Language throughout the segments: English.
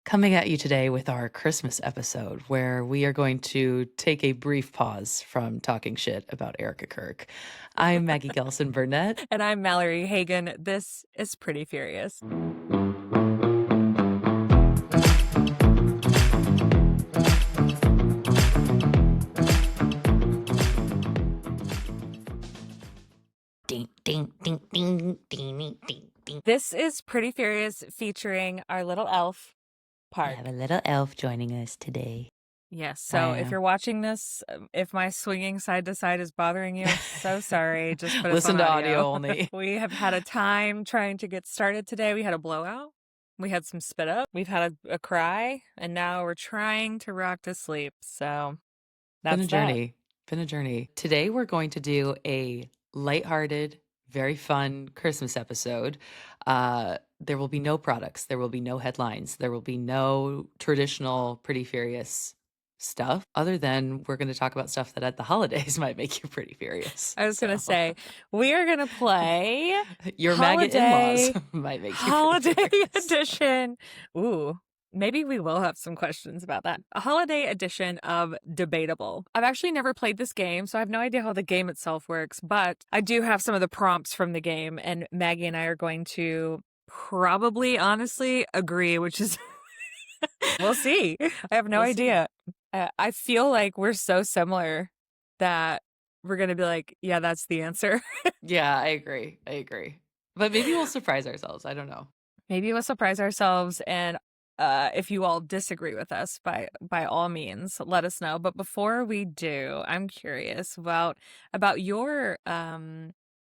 coming at you today with our Christmas episode where we are going to take a brief pause from talking shit about Erica Kirk. I'm Maggie Gelson Burnett. And I'm Mallory Hagan. This is Pretty Furious. Ding, ding, ding, ding, ding, ding, ding, ding. This is Pretty Furious featuring our little elf, We Park. have a little elf joining us today. Yes, so if Wow. you're watching this, if my swinging side to side is bothering you, I'm so sorry. Just put us Listen on to audio only. We have had a time trying to get started today. We had a blowout. We had some spit up. We've had a cry, and now we're trying to rock to sleep. So that's Been a that. journey. Been a journey. Today we're going to do a lighthearted, very fun Christmas episode. There will be no products. There will be no headlines. There will be no traditional Pretty Furious stuff other than we're going to talk about stuff that at the holidays might make you pretty furious. I was going to say, we are going to play Your maggot in-laws might make you Holiday pretty furious. Edition. Ooh, maybe we will have some questions about that. A holiday edition of Debatable. I've actually never played this game, so I have no idea how the game itself works, but I do have some of the prompts from the game, and Maggie and I are going to probably honestly agree, which is we'll see. I have no We'll see. idea. I feel like we're so similar that we're going to be like, yeah, that's the answer. Yeah, I agree. But maybe we'll surprise ourselves. I don't know. Maybe we'll surprise ourselves, and if you all disagree with us, by all means, let us know. But before we do, I'm curious about your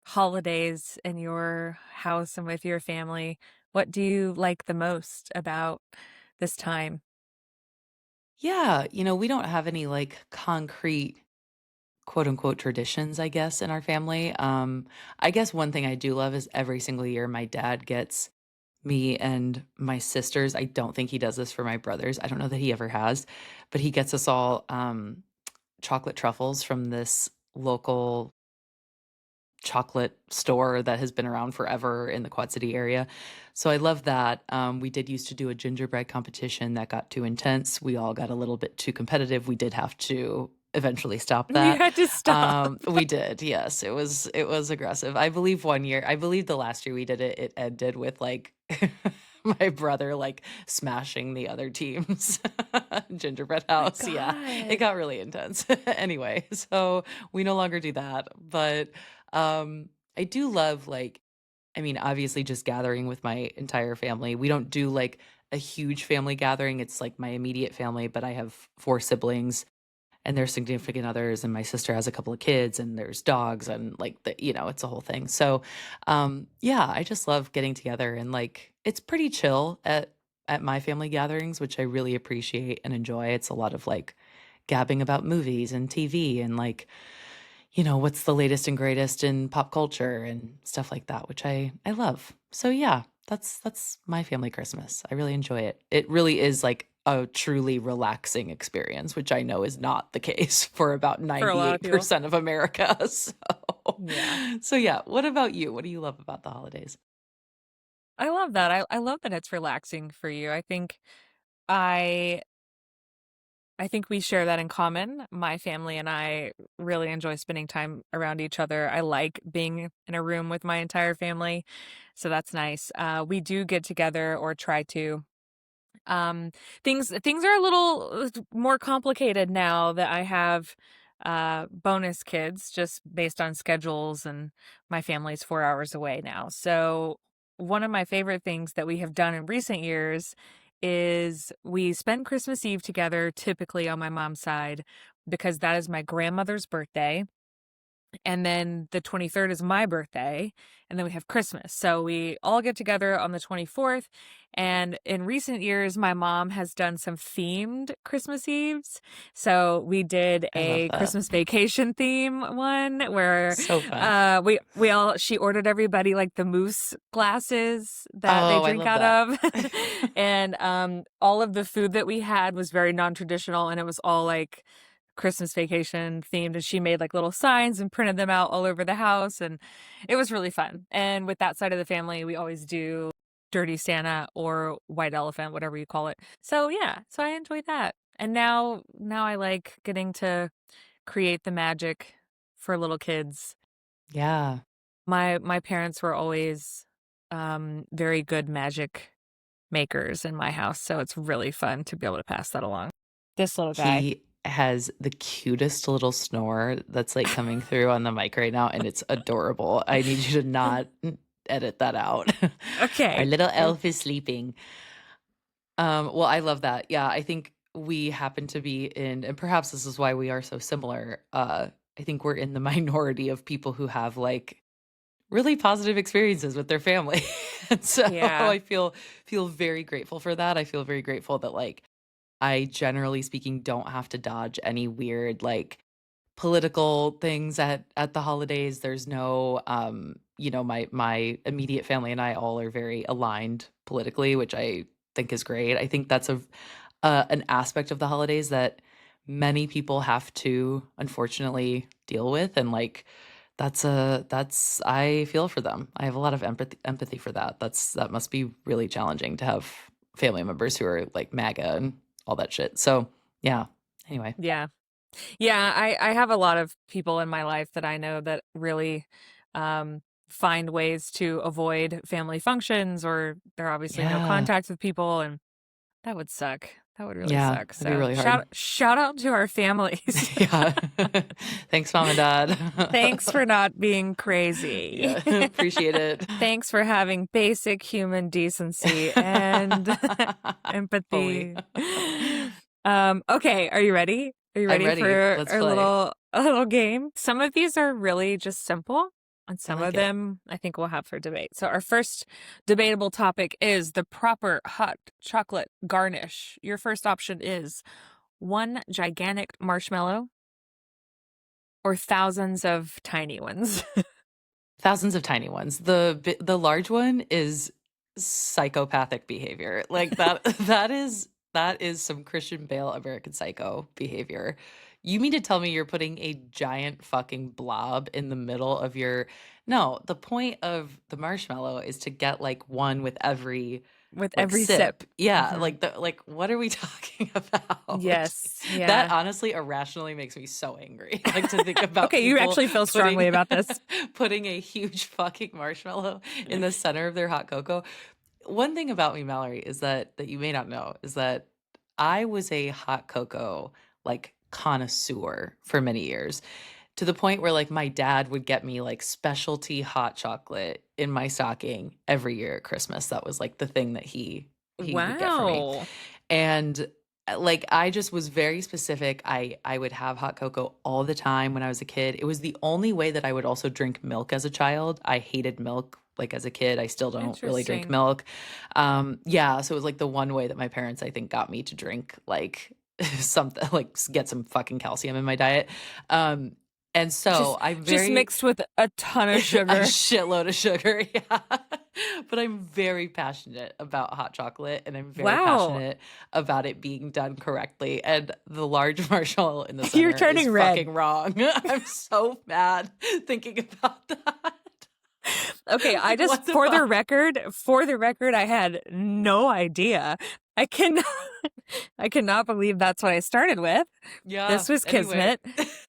holidays in your house and with your family. What do you like the most about this time? Yeah, we don't have any like concrete quote unquote traditions, I guess, in our family. I guess one thing I do love is every single year my dad gets me and my sisters. I don't think he does this for my brothers. I don't know that he ever has, but he gets us all chocolate truffles from this local chocolate store that has been around forever in the Quad City area. So I love that. We did used to do a gingerbread competition that got too intense. We all got a little bit too competitive. We did have to eventually stop that. You had to stop. We did. Yes, it was aggressive. I believe the last year we did it, it ended with like my brother like smashing the other team's gingerbread house. Yeah, it got really intense. Anyway, so we no longer do that, but I do love obviously just gathering with my entire family. We don't do like a huge family gathering. It's like my immediate family, but I have 4 siblings and their significant others, and my sister has a couple of kids, and there's dogs, and like it's a whole thing. So, yeah, I just love getting together, and like it's pretty chill at my family gatherings, which I really appreciate and enjoy. It's a lot of like gabbing about movies and TV and like what's the latest and greatest in pop culture and stuff like that, which I love. So yeah, that's my family Christmas. I really enjoy it. It really is like a truly relaxing experience, which I know is not the case for about For a lot of people. 98% of America. Yeah. So yeah, what about you? What do you love about the holidays? I love that. I love that it's relaxing for you. I I think we share that in common. My family and I really enjoy spending time around each other. I like being in a room with my entire family, so that's nice. We do get together or try to. Um, things are a little more complicated now that I have bonus kids, just based on schedules, and my family's 4 hours away now. So one of my favorite things that we have done in recent years is we spend Christmas Eve together, typically on my mom's side, because that is my grandmother's birthday. And then the 23rd is my birthday, and then we have Christmas. So we all get together on the 24th. And in recent years, my mom has done some themed Christmas Eves. So we did I love a that. Christmas vacation theme one where So fun. she ordered everybody like the moose glasses that Oh, they I drink love out of. that. And all of the food that we had was very non-traditional, and it was all like Christmas vacation themed, and she made like little signs and printed them out all over the house, and it was really fun. And with that side of the family, we always do Dirty Santa or White Elephant, whatever you call it. So yeah, so I enjoy that. And now I like getting to create the magic for little kids. Yeah. My parents were always very good magic makers in my house, so it's really fun to be able to pass that along. This little guy. He has the cutest little snore that's, like, coming through on the mic right now, and it's adorable. I need you to not edit that out. Our Okay. little Oh, elf is sleeping. Well, I love that. Yeah, I think we happen to be in, and perhaps this is why we are so similar. I think we're in the minority of people who have like really positive experiences with their family. And so yeah. I feel very grateful for that. I feel very grateful that like I generally speaking don't have to dodge any weird like political things at the holidays. There's no my immediate family and I all are very aligned politically, which I think is great. I think that's an aspect of the holidays that many people have to unfortunately deal with, and like that's I feel for them. I have a lot of empathy for that. That must be really challenging to have family members who are like MAGA and all that shit. So, yeah. Anyway. Yeah. Yeah, I have a lot of people in my life that I know that really find ways to avoid family functions, or they're obviously no Yeah. contact with people, and that would suck. That would really Yeah, suck. that'd be So really hard. shout out to our families. Yeah. Thanks, mom and dad. Thanks for not being crazy. Yeah, appreciate it. Thanks for having basic human decency and Fully. empathy. Okay, are you ready? Are you I'm ready ready. for Let's our play. little game? Some of these are really just simple, and I some of like it. them I think we'll have for debate. So our first debatable topic is the proper hot chocolate garnish. Your first option is one gigantic marshmallow or thousands of tiny ones. Thousands of tiny ones. The large one is psychopathic behavior. Like that that is some Christian Bale American Psycho behavior. You mean to tell me you're putting a giant fucking blob in the middle of your. No, the point of the marshmallow is to get like one with every With like every sip. sip. Yeah, Mhm. like what are we talking about? Yes, That yeah. honestly irrationally makes me so angry. Like to think about Okay, you people actually feel strongly putting about this. putting a huge fucking marshmallow in the center of their hot cocoa. One thing about me, Mallory, is that you may not know is that I was a hot cocoa like connoisseur for many years, to the point where like my dad would get me like specialty hot chocolate in my stocking every year at Christmas. That was like the thing that he would get for me. Wow. And like I just was very specific. I would have hot cocoa all the time when I was a kid. It was the only way that I would also drink milk as a child. I hated milk like as a kid. I still don't really drink Interesting. milk. Yeah, so it was like the one way that my parents I think got me to drink like something like get some fucking calcium in my diet. Um and so I'm Just very mixed with a ton of a sugar. shitload of sugar, yeah. But I'm very passionate about hot chocolate, and I'm very Wow. passionate about it being done correctly, and the large marshmallow in the You're center is turning red. fucking wrong. I'm so mad thinking about that. Okay, I Like, just what the fuck? for the record, I had no idea. I cannot I cannot believe that's what I started with. Yeah, This was anyway.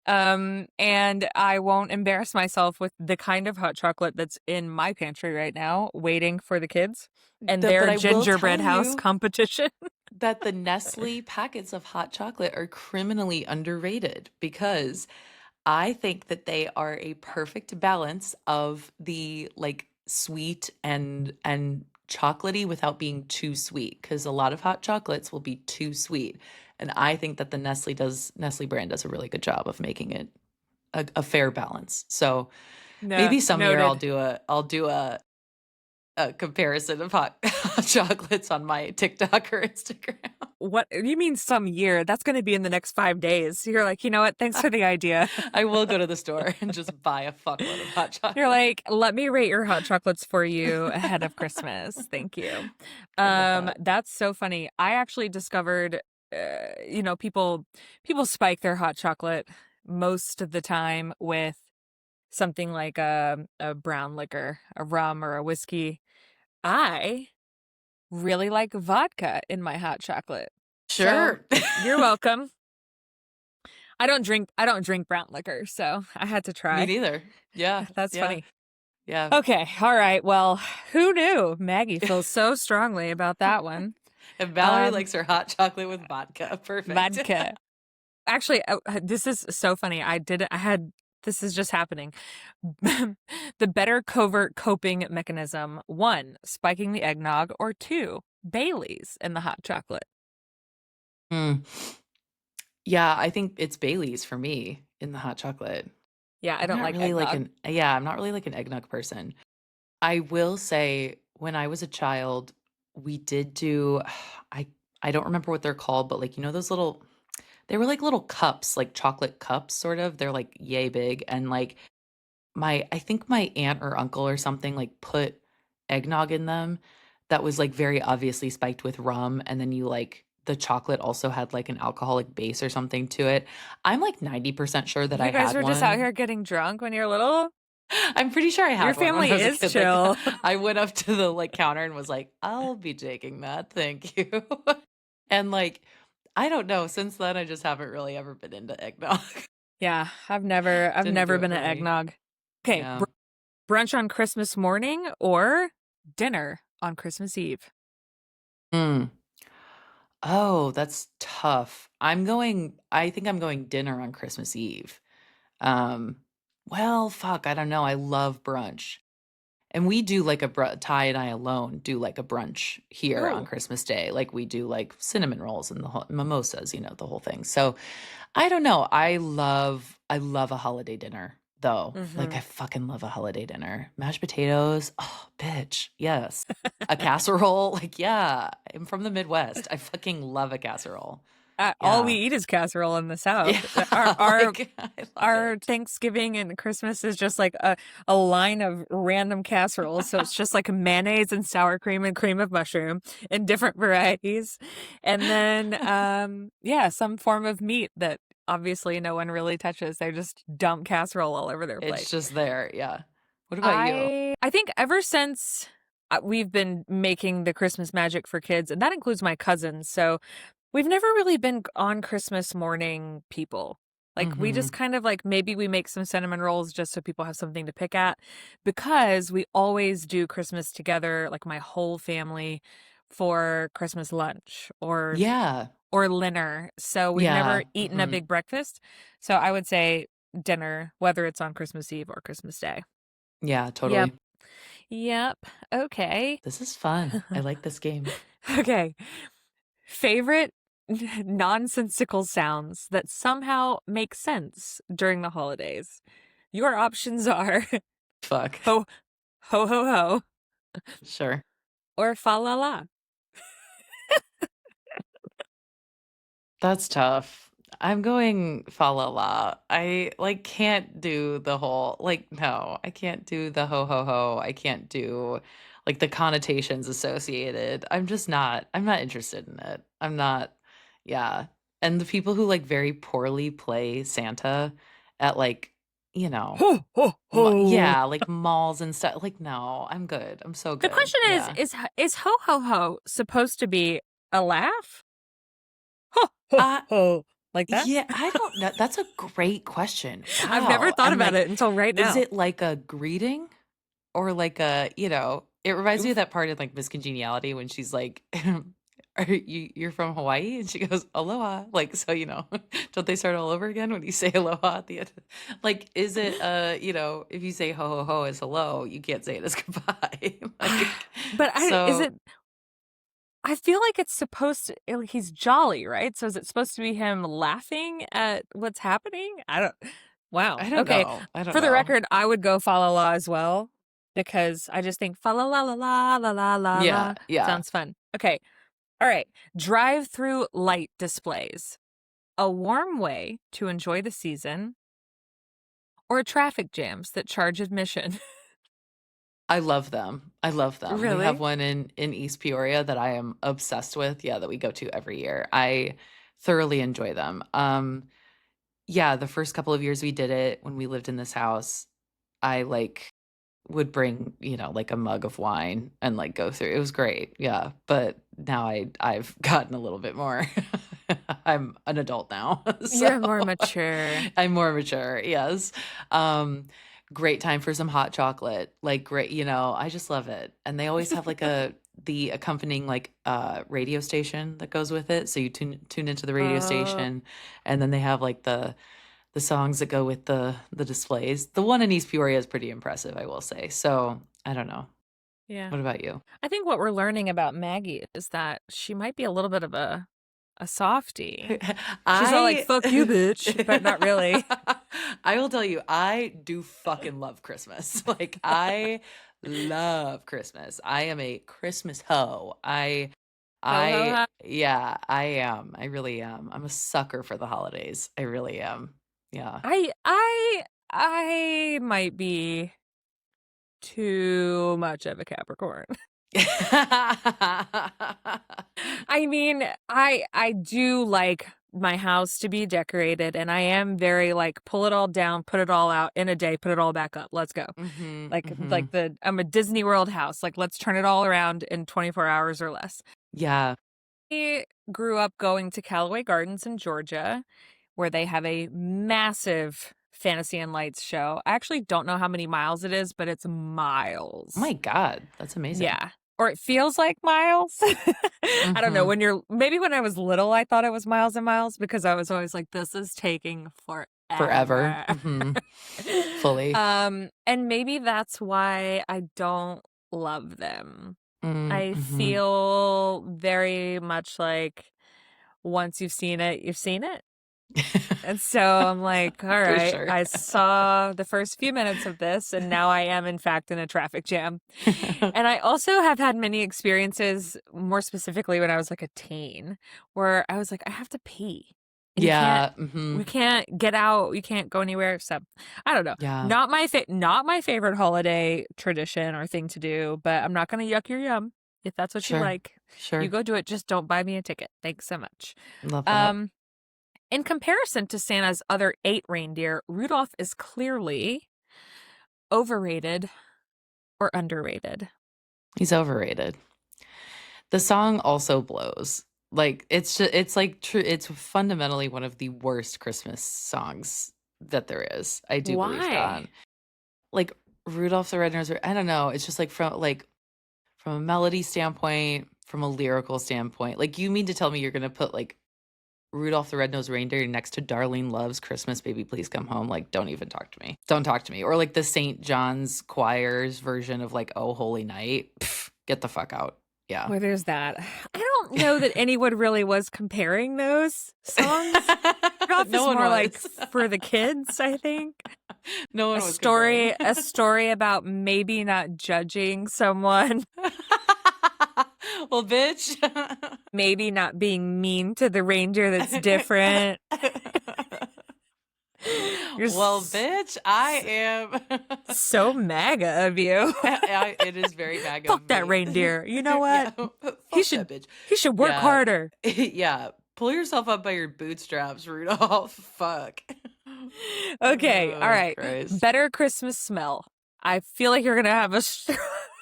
kismet. And I won't embarrass myself with the kind of hot chocolate that's in my pantry right now, waiting for the kids and But their I will gingerbread tell house you competition. that the Nestle packets of hot chocolate are criminally underrated because I think that they are a perfect balance of the like sweet and chocolatey without being too sweet, because a lot of hot chocolates will be too sweet. And I think that the Nestle brand does a really good job of making it a fair balance. So No, maybe some year noted. I'll do a comparison of hot, hot chocolates on my TikTok or Instagram. What you mean some year? That's going to be in the next 5 days. You're like, you know what? Thanks for the idea. I will go to the store and just buy a fuckload of hot You're chocolate. like, let me rate your hot chocolates for you ahead of Christmas. Thank you. I love that. That's so funny. I actually discovered, people spike their hot chocolate most of the time with something like a brown liquor, a rum or a whiskey. I really like vodka in my hot chocolate. So, Sure. you're welcome. I don't drink brown liquor, so I had to Me try. neither. Yeah, That's yeah, funny. yeah. Okay, all right. Well, who knew? Maggie feels so strongly about that one. And Valerie Um, likes her hot chocolate with vodka. Perfect. vodka. Actually, this is so funny. I had this is just happening. The better covert coping mechanism: one, spiking the eggnog, or two, Bailey's in the hot chocolate. Mm. Yeah, I think it's Bailey's for me in the hot chocolate. Yeah, I don't like eggnog. I'm not really like an eggnog person. I will say when I was a child, we did do I I don't remember what they're called, but like those little they were like little cups, like chocolate cups sort of. They're like yay big and like I think my aunt or uncle or something like put eggnog in them that was like very obviously spiked with rum and then you like the chocolate also had like an alcoholic base or something to it. I'm like 90% sure that I You guys had were just out one. here getting drunk when you're little? I'm pretty sure I Your had one when I family was a is kid. Like, chill. I went up to the like counter and was like, "I'll be taking that, thank you." And like, I don't know. Since then, I just haven't really ever been into eggnog. Yeah, I've Didn't never do it been for an me. eggnog. Okay, Yeah. brunch on Christmas morning or dinner on Christmas Eve? Mm. Oh, that's tough. I think I'm going dinner on Christmas Eve. Um, well, fuck, I don't know. I love brunch. And we do like Ty and I alone do like a brunch here on Ooh. Christmas Day. Like we do like cinnamon rolls and the whole mimosas, the whole thing. So I don't know. I love a holiday dinner though. Like Mm-hmm. I fucking love a holiday dinner. Mashed potatoes. Oh, bitch. Yes. A casserole. Like, yeah. I'm from the Midwest. I fucking love a casserole. All we Yeah. eat is casserole in the South. Yeah. Our our Like I love our it. Thanksgiving and Christmas is just like a line of random casseroles. So it's just like mayonnaise and sour cream and cream of mushroom in different varieties. And then yeah, some form of meat that obviously no one really touches. They just dump casserole all over their plate. It's just there. Yeah. What about you? I think ever since we've been making the Christmas magic for kids, and that includes my cousins. So we've never really been on Christmas morning people. Like, we Mhm. just kind of like maybe we make some cinnamon rolls just so people have something to pick at because we always do Christmas together, like my whole family for Christmas lunch Yeah. or dinner. So we've never Yeah. eaten a Mhm. big breakfast. So I would say dinner, whether it's on Christmas Eve or Christmas Day. Yeah, Yep. totally. Yep. Okay. This is fun. I like this game. Okay. Favorite nonsensical sounds that somehow make sense during the holidays. Your options are Fuck. ho ho ho ho Sure. or fa la la. That's tough. I'm going fa la la. I like can't do the whole like no, I can't do the ho ho ho. I can't do like the connotations associated. I'm not interested in it. I'm not yeah. And the people who like very poorly play Santa at like, you know, Ho ho ho. yeah, like malls and stuff. Like no, I'm good. I'm so The good. question Yeah. is ho ho ho supposed to be a laugh? Ho ho Uh ho. Like that? Yeah, I don't know. That's a great question. I've never Wow. thought And about like, it until right is now. it like a greeting or like it reminds me of Oof. that part in like Miss Congeniality when she's like, you're from Hawaii? And she goes, Aloha. Like, so, don't they start all over again when you say aloha at the end? Like, is it, if you say ho ho ho as hello, you can't say it as goodbye. Like, But is so it I feel like it's supposed to he's jolly, right? So is it supposed to be him laughing at what's happening? I don't Wow. I don't Okay. know. I don't For the know. record, I would go fa la la as well because I just think fa la la la la la la la Yeah. la Yeah. sounds fun. Okay. All right. Drive-through light displays. A warm way to enjoy the season or traffic jams that charge admission. I love them. I love them. We have Really? one in East Peoria that I am obsessed with, yeah, that we go to every year. I thoroughly enjoy them. Yeah, the first couple of years we did it when we lived in this house, I, like, would bring, like a mug of wine and like go through. It was great. Yeah. But now I've gotten a little bit more. I'm an adult now. So You're more mature. I'm more mature. Yes. Um Great time for some hot chocolate. Like great, I just love it. And they always have like the accompanying like radio station that goes with it. So you tune into the radio Uh, station, and then they have like the songs that go with the displays. The one in East Peoria is pretty impressive, I will say. So I don't know. yeah. What about you? I think what we're learning about Maggie is that she might be a little bit of a softie. She's all like, I "Fuck you, bitch," but not really. I will tell you, I do fucking love Christmas. Like I love Christmas. I am a Christmas hoe. Ho ho I ho. yeah, I am. I really am. I'm a sucker for the holidays. I really am. Yeah. I might be too much of a Capricorn. I mean, I do like my house to be decorated, and I am very like pull it all down, put it all out in a day, put it all back up. Let's go. Mhm. Like Mhm. I'm a Disney World house. Like let's turn it all around in 24 hours or less. Yeah. I grew up going to Callaway Gardens in Georgia, where they have a massive Fantasy and Lights show. I actually don't know how many miles it is, but it's Oh my miles. God, that's amazing. Yeah. Or it feels like miles. I don't know. Mhm. Maybe when I was little, I thought it was miles and miles because I was always like, this is taking Forever. forever. Mhm. Fully. And maybe that's why I don't love them. I Mhm. feel very much like once you've seen it, you've seen it. And so I'm like, all For right, sure. I saw the first few minutes of this, and now I am, in fact, in a traffic jam. And I also have had many experiences, more specifically when I was like a teen, where I was like, I have to pee. And Yeah, we mhm. can't get out, you can't go anywhere. So I don't know. Yeah. Not my favorite holiday tradition or thing to do, but I'm not gonna yuck your yum. If that's what you Sure. like, you Sure. go do it. Just don't buy me a ticket. Thanks so much. Love that. Um, in comparison to Santa's other 8 reindeer, Rudolph is clearly overrated or underrated. He's overrated. The song also blows. Like, it's like true it's fundamentally one of the worst Christmas songs that there is. I do believe Why? that. Like, Rudolph the Red-Nosed Reindeer, I don't know, it's just like from a melody standpoint, from a lyrical standpoint. Like, you mean to tell me you're gonna put, like, Rudolph the Red-Nosed Reindeer next to Darlene Love's Christmas Baby Please Come Home? Like, don't even talk to me. Don't talk to me. Or like the St. John's Choir's version of like Oh Holy Night. Pff, get the fuck out. Yeah. Well, there's that. I don't know that anyone really was comparing those songs. Rudolph No is one more like was. for the kids, I think. No one A was comparing. story a story about maybe not judging someone, Well, bitch. maybe not being mean to the reindeer that's different. You're Well, bitch, I am. so MAGA of you. It is very MAGA Fuck of that me. reindeer. You know Yeah, what? He fuck that should bitch. he should work Yeah, harder. yeah. Pull yourself up by your bootstraps, Rudolph. Fuck. Okay, all Oh, right. Christ. Better Christmas smell. I feel like you're gonna have a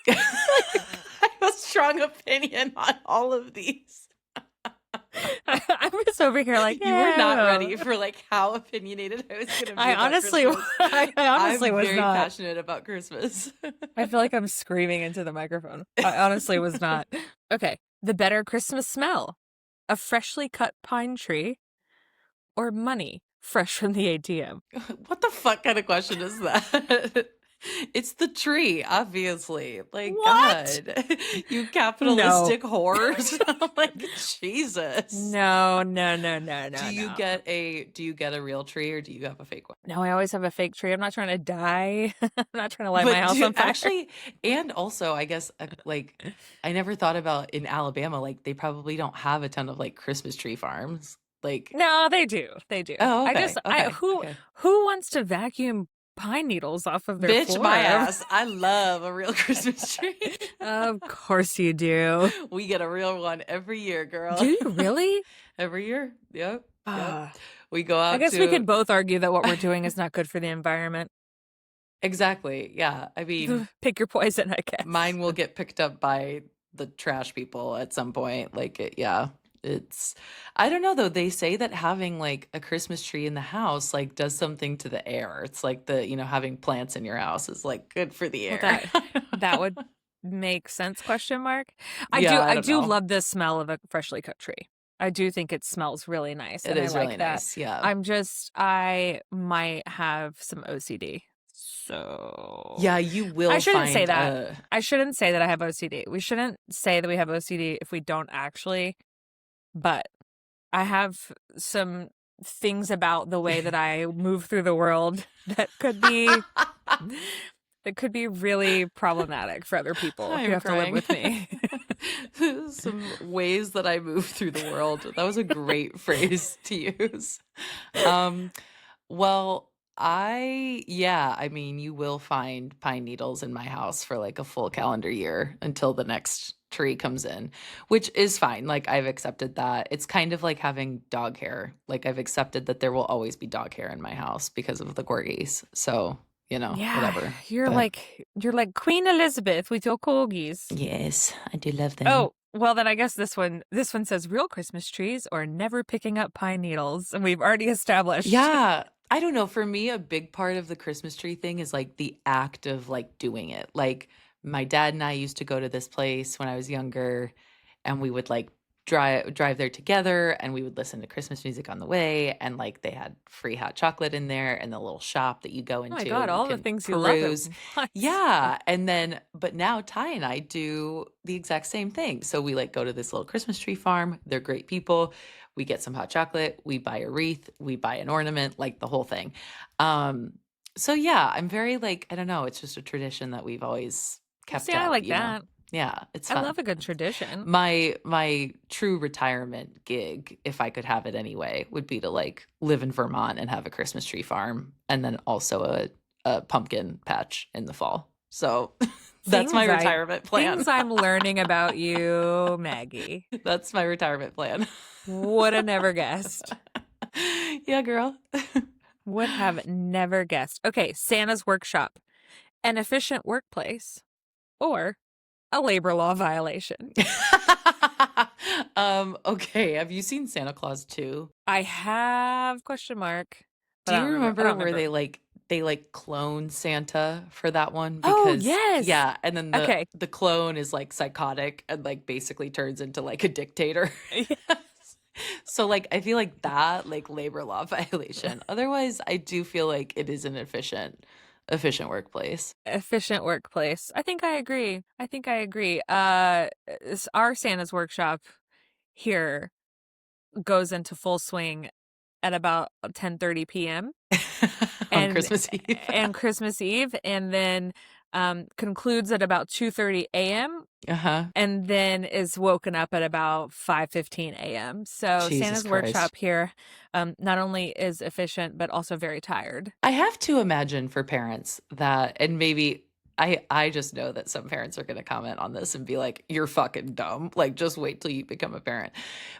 I have a strong opinion on all of these. I'm just over here like, You were yeah, not ready well. for like how opinionated I was going to be I about honestly Christmas. I honestly I'm was very not. passionate about Christmas. I feel like I'm screaming into the microphone. I honestly was not. Okay. The better Christmas smell. A freshly cut pine tree or money fresh from the ATM. What the fuck kind of question is that? It's the tree, obviously. Like, What? God, you No. capitalistic whores. I'm like, Jesus. No, no, no, no, Do no, you no. get a real tree or do you have a fake one? No, I always have a fake tree. I'm not trying to die. I'm not trying to light my But house do on fire. actually, and also, I guess, like, I never thought about in Alabama, like, they probably don't have a ton of like Christmas tree farms. Like, No, they do. They do. oh, I okay, just okay, who okay. who wants to vacuum pine needles off of their Bitch, my floor? ass. I love a real Christmas tree. Of course you do. We get a real one every year, Do girl. you really? Every year. Yep. Yep. Ah, We go I out guess we to could both argue that what we're doing is not good for the environment. Exactly, yeah. I mean, Pick your poison, I guess. mine will get picked up by the trash people at some point. Like, yeah, it's, I don't know though. They say that having like a Christmas tree in the house, like, does something to the air. It's like having plants in your house is like good for the Well, air. that would make sense, question mark. I Yeah, do I I don't do know. love the smell of a freshly cut tree. I do think it smells really nice, It and I is really like that. nice. Yeah. I might have some OCD. Yeah, So, you I will shouldn't say find that. I shouldn't say that I have OCD. We shouldn't say that we have OCD if we don't actually, but I have some things about the way that I move through the world that could be really problematic for other people who I'm have to live crying. with me. Some ways that I move through the world. That was a great phrase to use. Um, well, I mean, you will find pine needles in my house for like a full calendar year until the next tree comes in, which is fine. Like, I've accepted that. It's kind of like having dog hair. Like, I've accepted that there will always be dog hair in my house because of the corgis. So, Yeah, whatever. But you're like Queen Elizabeth with your corgis. yes, I do love them. Oh, well then I guess this one says real Christmas trees or never picking up pine needles, and we've already established. Yeah, I don't know. For me, a big part of the Christmas tree thing is like the act of like doing it. Like, my dad and I used to go to this place when I was younger, and we would like drive there together, and we would listen to Christmas music on the way, and like they had free hot chocolate in there and the little shop that you go Oh my into god, and you all the can things you love at peruse. once. Yeah, and then but now Ty and I do the exact same thing. So we like go to this little Christmas tree farm. They're great people. We get some hot chocolate, we buy a wreath, we buy an ornament, like the whole thing. Um, so yeah, I'm very like, I don't know, it's just a tradition that we've always Well, see, kept I up, like you know? that. Yeah, it's I fun. love a good tradition. My true retirement gig, if I could have it anyway, would be to like live in Vermont and have a Christmas tree farm and then also a pumpkin patch in the fall. So that's my Things I retirement plan. things I'm learning about you, Maggie. That's my retirement plan. Would have never guessed. Yeah, girl. Would have never guessed. Okay, Santa's workshop, an efficient workplace, or a labor law violation. Okay, have you seen Santa Claus 2? I have question mark, but Do you I don't remember where remember. they clone Santa for that one? Oh, Because yes. yeah, and then the Okay. the clone is like psychotic and like basically turns into like a dictator. So like I feel like that like labor law violation. Otherwise, I do feel like it is an efficient workplace. Efficient workplace. I think I agree. I think I agree. Our Santa's workshop here goes into full swing at about 10:30 p.m. On and Christmas Eve. Christmas Eve, and then concludes at about 2:30 a.m. Uh-huh. and then is woken up at about 5:15 a.m. So Jesus Santa's Christ. workshop here not only is efficient but also very tired. I have to imagine for parents that, and maybe I just know that some parents are going to comment on this and be like, "You're fucking dumb." Like, just wait till you become a parent.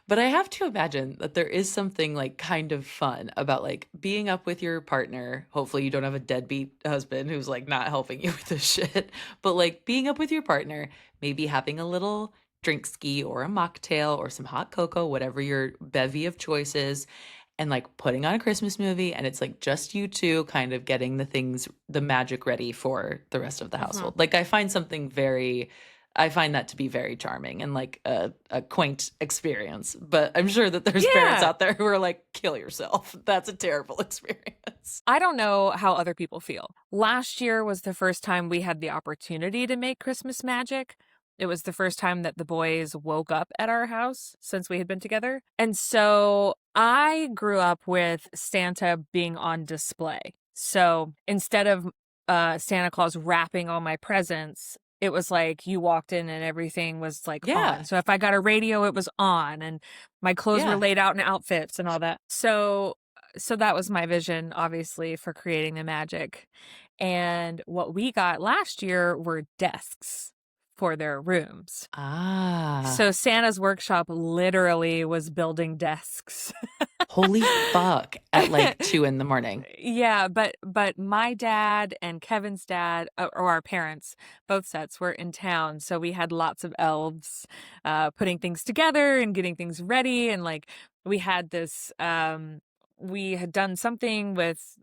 But I have to imagine that there is something like kind of fun about like being up with your partner. Hopefully, you don't have a deadbeat husband who's like not helping you with this shit. But like being up with your partner, maybe having a little drink ski or a mocktail or some hot cocoa, whatever your bevy of choices, and like putting on a Christmas movie, and it's like just you two kind of getting the magic ready for the rest of the Hmm. household. Like, I find that to be very charming and like a quaint experience. But I'm sure that there's parents Yeah. out there who are like, kill yourself. That's a terrible experience. I don't know how other people feel. Last year was the first time we had the opportunity to make Christmas magic. It was the first time that the boys woke up at our house since we had been together. And so I grew up with Santa being on display. So instead of Santa Claus wrapping all my presents, it was like you walked in and everything was like on. Yeah. So if I got a radio, it was on, and my clothes were Yeah. laid out in outfits and all that. So that was my vision, obviously, for creating the magic. And what we got last year were desks for their rooms. Ah. So Santa's workshop literally was building desks. Holy fuck, at, like, 2 in the morning. Yeah, but my dad and Kevin's dad, or our parents, both sets were in town, so we had lots of elves, putting things together and getting things ready, and, like, we had this, we had done something with,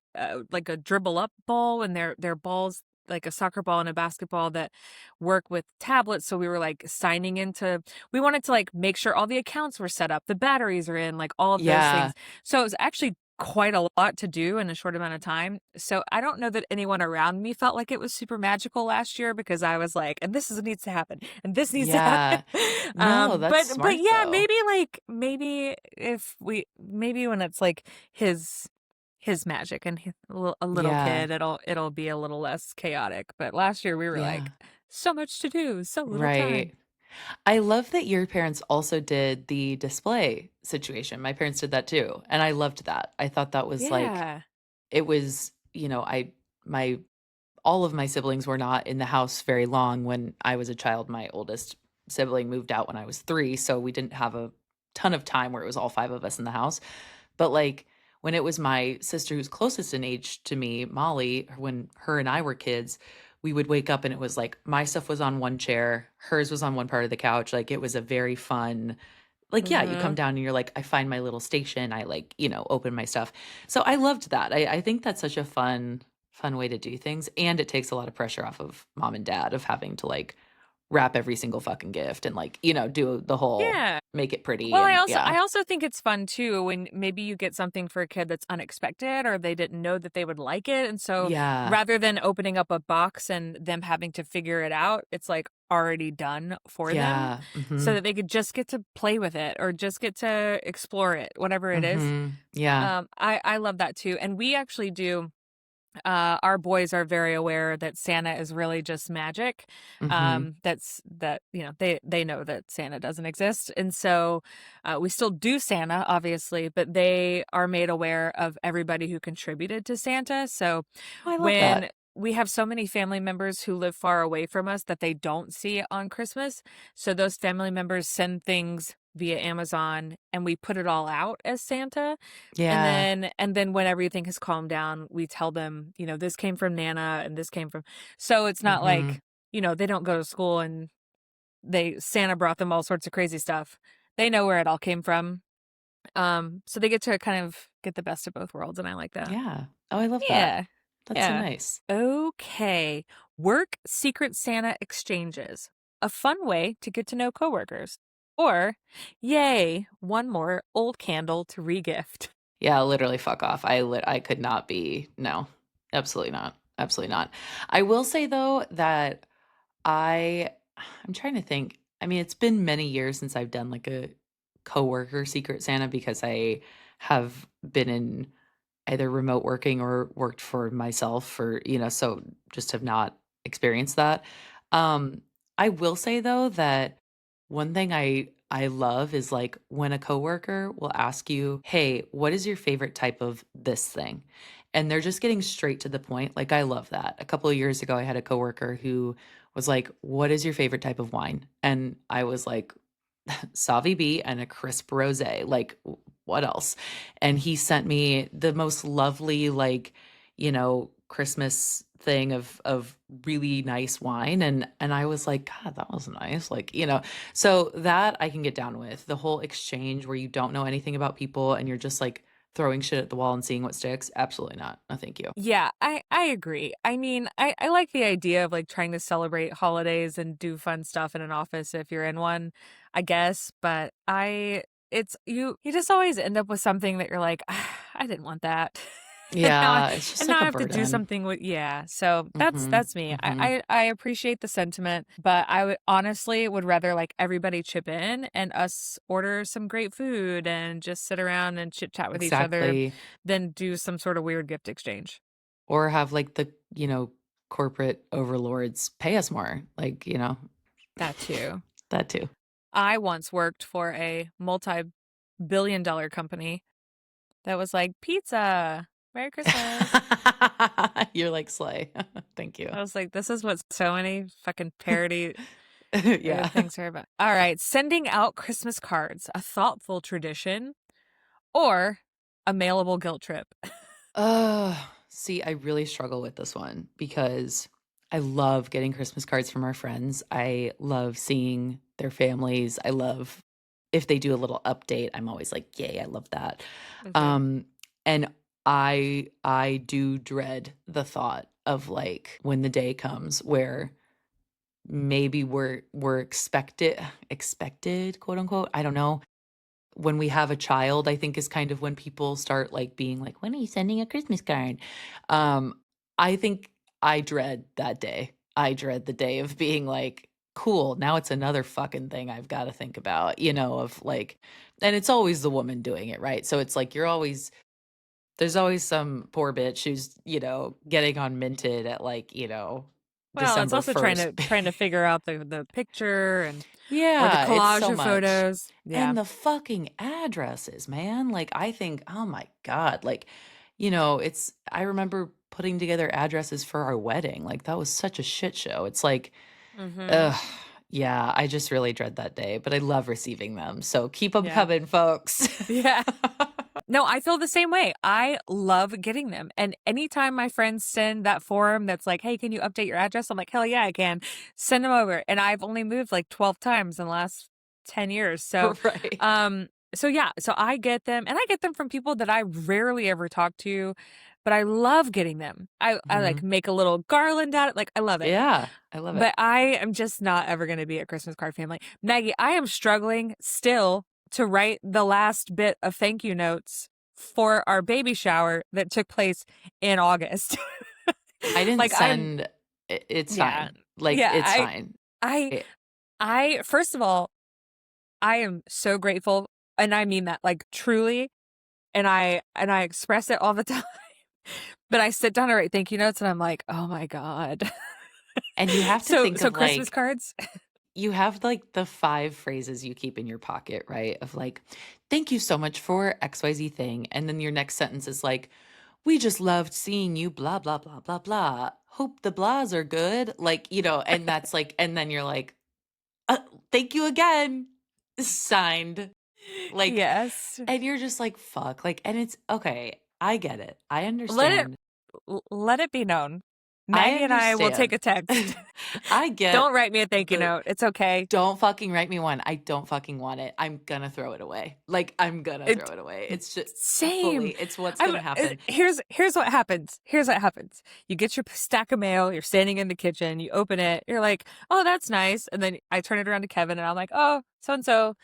like, a dribble up ball, and their balls, like a soccer ball and a basketball that work with tablets, so we were, like, signing into we wanted to, like, make sure all the accounts were set up, the batteries are in, like, all of those Yeah, things. So it was actually quite a lot to do in a short amount of time. So I don't know that anyone around me felt like it was super magical last year because I was like, and this is needs to happen, and this needs to happen. yeah. No, that's But smart, yeah, though. maybe if we maybe when it's like his magic and a little Yeah, kid, it'll be a little less chaotic. But last year we were like, yeah, so much to do, so little time. right. I love that your parents also did the display situation. My parents did that too, and I loved that. I thought that was, like, Yeah. it was, my all of my siblings were not in the house very long when I was a child. My oldest sibling moved out when I was 3, so we didn't have a ton of time where it was all 5 of us in the house. But, like, when it was my sister who's closest in age to me, Molly, when her and I were kids, we would wake up and it was like my stuff was on one chair, hers was on one part of the couch. Like, it was a very fun, like, yeah, you come Mhm. down and you're like, I find my little station. I, like, open my stuff. So I loved that. I think that's such a fun way to do things. And it takes a lot of pressure off of mom and dad of having to, like, wrap every single fucking gift and, like, do the whole Yeah. make it pretty Well, and yeah. I also think it's fun too when maybe you get something for a kid that's unexpected or they didn't know that they would like it, and so Yeah. rather than opening up a box and them having to figure it out, it's, like, already done for them Yeah. so Mhm. that they could just get to play with it or just get to explore it, whatever it is. Mhm. Yeah. I love that too, and we actually do our boys are very aware that Santa is really just magic. Mhm. They know that Santa doesn't exist, and so we still do Santa, obviously, but they are made aware of everybody who contributed to Santa. So Oh, I love when that. we have so many family members who live far away from us that they don't see on Christmas, so those family members send things via Amazon and we put it all out as Santa, Yeah. and then when everything has calmed down, we tell them, "This came from Nana and this came from." So it's not Mhm. like, they don't go to school and they Santa brought them all sorts of crazy stuff. They know where it all came from. So they get to kind of get the best of both worlds, and I like that. Yeah. Oh, I love that. Yeah. That's so Yeah. nice. Okay. Work Secret Santa exchanges. A fun way to get to know coworkers. Or, yay, one more old candle to regift. Yeah, literally fuck off. I could not be, no. Absolutely not. Absolutely not. I will say though that I'm trying to think. I mean, it's been many years since I've done, like, a coworker Secret Santa because I have been in either remote working or worked for myself for, so just have not experienced that. Um, I will say though that one thing I love is, like, when a coworker will ask you, "Hey, what is your favorite type of this thing?" And they're just getting straight to the point. Like, I love that. A couple of years ago, I had a coworker who was like, "What is your favorite type of wine?" And I was like, Savy B and a crisp rosé, like, what else? And he sent me the most lovely, like, Christmas thing of really nice wine, and I was like, "God, that was nice," like, so that I can get down with. The whole exchange where you don't know anything about people and you're just, like, throwing shit at the wall and seeing what sticks, absolutely not. No, thank you. Yeah, I agree. I mean, I like the idea of, like, trying to celebrate holidays and do fun stuff in an office if you're in one, I guess, but I it's you just always end up with something that you're like, "Ah, I didn't want that." And now I Yeah, it's just and now like I a have to do burden. something with yeah, so Mhm, that's me. mhm. I appreciate the sentiment, but I would honestly would rather, like, everybody chip in and us order some great food and just sit around and chit chat with each other Exactly. than do some sort of weird gift exchange. Or have, like, the, corporate overlords pay us more, like, That too. that too. I once worked for a multi-billion dollar company that was like, "Pizza, Merry Christmas." You're like, "Slay." Thank you. I was like, "This is what so many fucking parody Yeah. things are about." All right, sending out Christmas cards, a thoughtful tradition, or a mailable guilt trip? See, I really struggle with this one because I love getting Christmas cards from our friends. I love seeing their families. I love if they do a little update. I'm always like, "Yay, I love that." Me too. Um, and I do dread the thought of like when the day comes where maybe we're expected, quote unquote. I don't know, when we have a child, I think is kind of when people start like being like, "When are you sending a Christmas card?" Um, I think I dread that day. I dread the day of being like, "Cool, now it's another fucking thing I've got to think about," of like, and it's always the woman doing it, right? So it's like there's always some poor bitch who's, getting on Minted at like, Well, it's December also trying 1st. to trying to figure out the picture and or the Yeah, it's collage so of much. photos. Yeah. And the fucking addresses, man. Like, I think, oh my God. Like, I remember putting together addresses for our wedding. Like, that was such a shit show. It's like, Mhm. ugh, yeah, I just really dread that day, but I love receiving them. So keep them Yeah. coming, folks. Yeah. No, I feel the same way. I love getting them. And anytime my friends send that form that's like, "Hey, can you update your address?" I'm like, "Hell yeah, I can." Send them over. And I've only moved like 12 times in the last 10 years. Right. So yeah, so I get them and I get them from people that I rarely ever talk to, but I love getting them. I like Mhm. make a little garland out of it. Like I love it. Yeah, I love it. But I am just not ever going to be a Christmas card family. Maggie, I am struggling still to write the last bit of thank you notes for our baby shower that took place in August. I didn't Like I'm send it's yeah. fine. Like, Yeah, it's fine. I It I first of all, I am so grateful and I mean that like truly and I express it all the time. But I sit down to write thank you notes and I'm like, "Oh my god." and you have to think So of, Christmas like, cards? you have, like, the 5 phrases you keep in your pocket, right? Of, like, "Thank you so much for XYZ thing," and then your next sentence is like, "We just loved seeing you, blah, blah, blah, blah, blah. Hope the blahs are good." Like, and that's like and then you're like, "Uh, thank you again. Signed." Like, Yes. and you're just like, "Fuck." Like, and it's okay, I get it. I Let it understand. let it be known. I Maggie and I will take understand. a text. I get Don't write me a thank you the note. It's okay. don't fucking write me one. I don't fucking want it. I'm gonna throw it away. Like, I'm gonna throw It it away. It's just same. it's what's gonna happen. Here's what happens. Here's what happens. You get your stack of mail, you're standing in the kitchen, you open it, you're like, "Oh, that's nice." And then I turn it around to Kevin and I'm like, "Oh, so and so.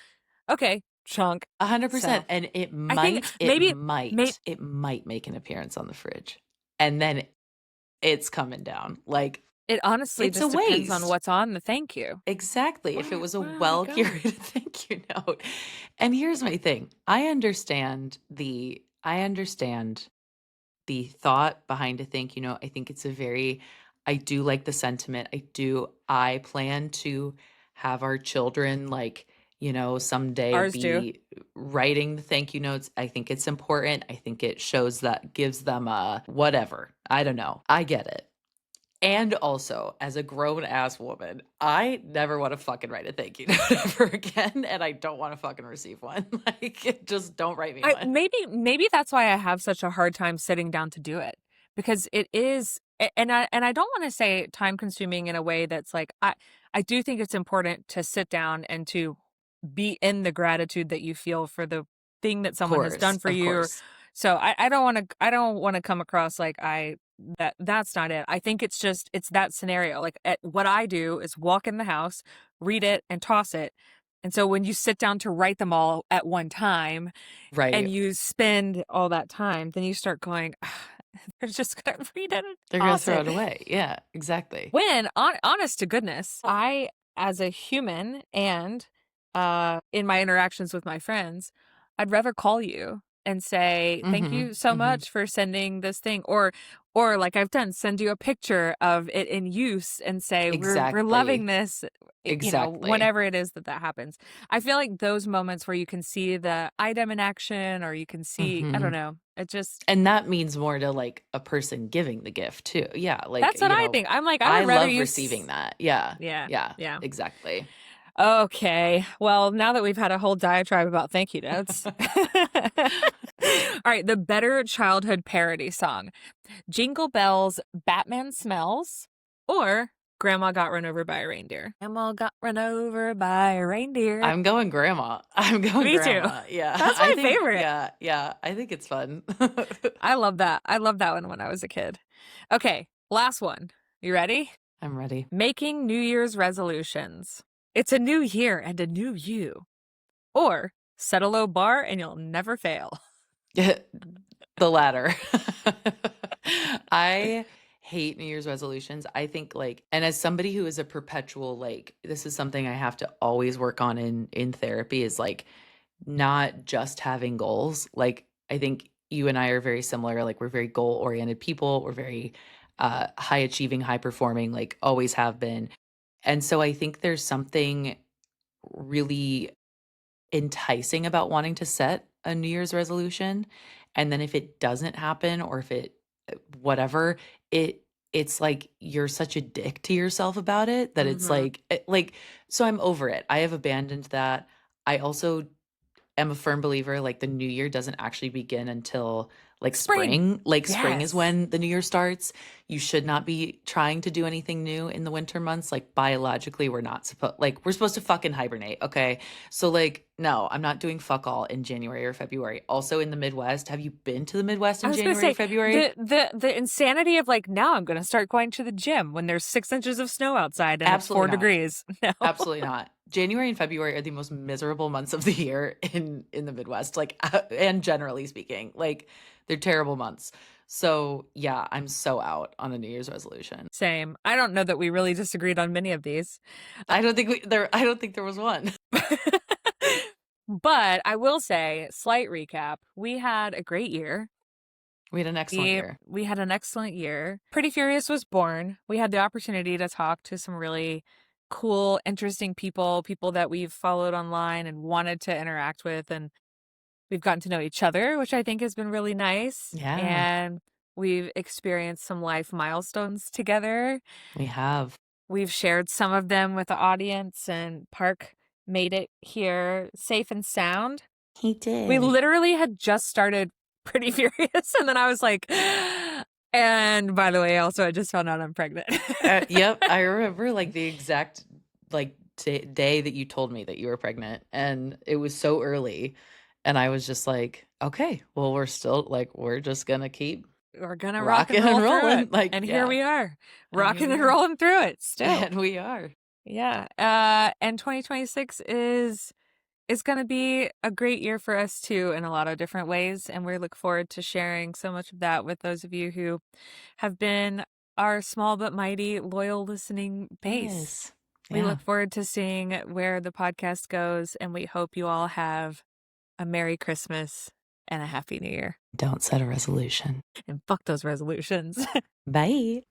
Okay, chunk." So, 100%, and it I think might it maybe may might it might make an appearance on the fridge, and then it's coming down. Like, it honestly it's a just depends on waste. what's on the thank you. Exactly, if it was a Where are we going? well-curated thank you note. And here's my thing, I understand the thought behind a thank you note. I think it's a very I do like the sentiment. I plan to have our children, like, someday Ours do. be writing the thank you notes. I think it's important. I think it shows that gives them a whatever. I don't know. I get it. And also, as a grown ass woman, I never want to fucking write a thank you note ever again. And I don't want to fucking receive one. Like, just don't write me I one. maybe that's why I have such a hard time sitting down to do it because it is and I don't want to say time consuming in a way that's like I do think it's important to sit down and to be in the gratitude that you feel for the thing that someone has done for Of you. course. So I don't want to come across like that's not it. I think it's just it's that scenario. Like what I do is walk in the house, read it and toss it. And so when you sit down to write them all at one time and Right. you spend all that time, then you start going, they're just gonna read it and They're gonna toss throw it. it away. Yeah, exactly. When honest to goodness, I as a human and in my interactions with my friends, I'd rather call you and say, "Thank Mhm, you so mhm. much for sending this thing," or like I've done, send you a picture of it in use and say, "We're loving Exactly, this," exactly. whenever it is that that happens. I feel like those moments where you can see the item in action or you can see, I don't Mhm. know, it just And that means more to, like, a person giving the gift too. Yeah, like, that's what I think. I'm like, I I would rather love you receiving that. Yeah, yeah, yeah, yeah. exactly. Okay. Well, now that we've had a whole diatribe about thank you notes, right, the better childhood parody song. Jingle Bells, Batman Smells, or Grandma Got Run Over by a Reindeer. Grandma got run over by a reindeer. I'm going grandma. I'm going Me too. grandma. Yeah. That's I my think favorite. yeah, I think it's fun. I love that. I love that one when I was a kid. Okay, last one. You ready? I'm ready. Making New Year's resolutions. It's a new year and a new you. Or set a low bar and you'll never fail. The latter. I hate New Year's resolutions. I think like, and as somebody who is a perpetual like, this is something I have to always work on in therapy is like not just having goals. Like I think you and I are very similar. Like we're very goal oriented people. We're very high achieving, high performing, like always have been. And so I think there's something really enticing about wanting to set a New Year's resolution, and then if it doesn't happen or if it whatever, it's like you're such a dick to yourself about it that it's Mm-hmm. like so I'm over it. I have abandoned that. I also am a firm believer like the new year doesn't actually begin until like Spring. spring. Like spring is Yes. when the new year starts. You should not be trying to do anything new in the winter months. Like biologically, we're not supposed like we're supposed to fucking hibernate, okay? So like no, I'm not doing fuck all in January or February. Also in the Midwest, have you been to the Midwest I in was gonna January or say February? the insanity of like now I'm gonna start going to the gym when there's 6 inches of snow outside and it's Absolutely 4 not. degrees. No. Absolutely not. January and February are the most miserable months of the year in the Midwest, like and generally speaking, like they're terrible months. So yeah, I'm so out on a New Year's resolution. Same. I don't know that we really disagreed on many of these. I don't think there was one. But I will say, slight recap, we had a great year. We had an excellent We year. we had an excellent year. Pretty Furious was born. We had the opportunity to talk to some really cool, interesting people, people that we've followed online and wanted to interact with, and we've gotten to know each other, which I think has been really nice. Yeah, And we've experienced some life milestones together. we have. We've shared some of them with the audience, and Park made it here safe and sound. He We did. literally had just started Pretty Furious, and then I was like, and by the way, also, I just found out I'm pregnant. Yep, I remember like the exact like day that you told me that you were pregnant, and it was so early, and I was just like, okay, well, we're still like we're just gonna keep We're gonna rock and rocking and roll through it. rolling. Like, And here yeah, we are, and here rocking we and are. rolling through it still. And we are. Yeah. And 2026 is going to be a great year for us too in a lot of different ways, and we look forward to sharing so much of that with those of you who have been our small but mighty loyal listening base. Yes. We Yeah. look forward to seeing where the podcast goes, and we hope you all have a Merry Christmas and a Happy New Year. Don't set a resolution. And fuck those resolutions. Bye.